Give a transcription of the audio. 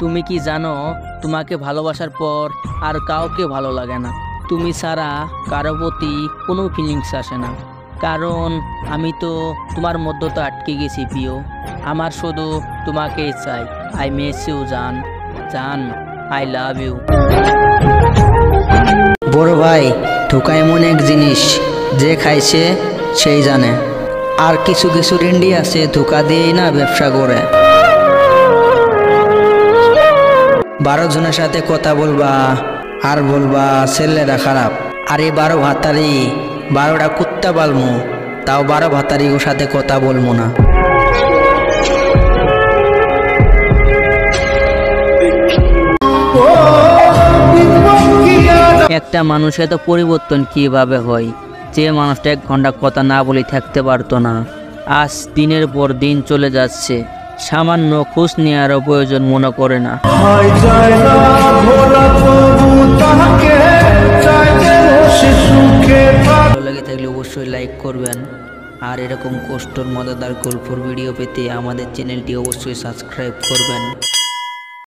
তুমি কি জানো তোমাকে ভালোবাসার পর আর কাউকে ভালো লাগে না। তুমি ছাড়া কারো প্রতি কোনো ফিলিংস আসে না, কারণ আমি তো তোমার মধ্যে তো আটকে গেছি প্রিয়। আমার শুধু তোমাকেই চাই। আই মিস ইউ জান, জান আই লাভ ইউ। বড় ভাই, ধোকা এমন এক জিনিস যে খাইছে সেই জানে। আর কিছু কিছু রেন্ডি আছে ধোকা দিয়েই না ব্যবসা করে। 12 জনের সাথে কথা বলবা আর বলবা ছেলেরা খারাপ। আর এই 12 ভাতারি 12টা কুত্তা পালমু, তাও 12 ভাতারি ওর সাথে কথা বলবো না। একটা মানুষের তো পরিবর্তন কিভাবে হয়, যে মানুষটা 1 ঘন্টা কথা না বলে থাকতে পারতো না, আজ দিনের পর দিন চলে যাচ্ছে, সামান্য খোঁজ নেওয়ারও প্রয়োজন মনে করে না। ভালো লেগে থাকলে অবশ্যই লাইক করবেন, আর এরকম কষ্টর মজাদার গল্পের ভিডিও পেতে আমাদের চ্যানেলটি অবশ্যই সাবস্ক্রাইব করবেন।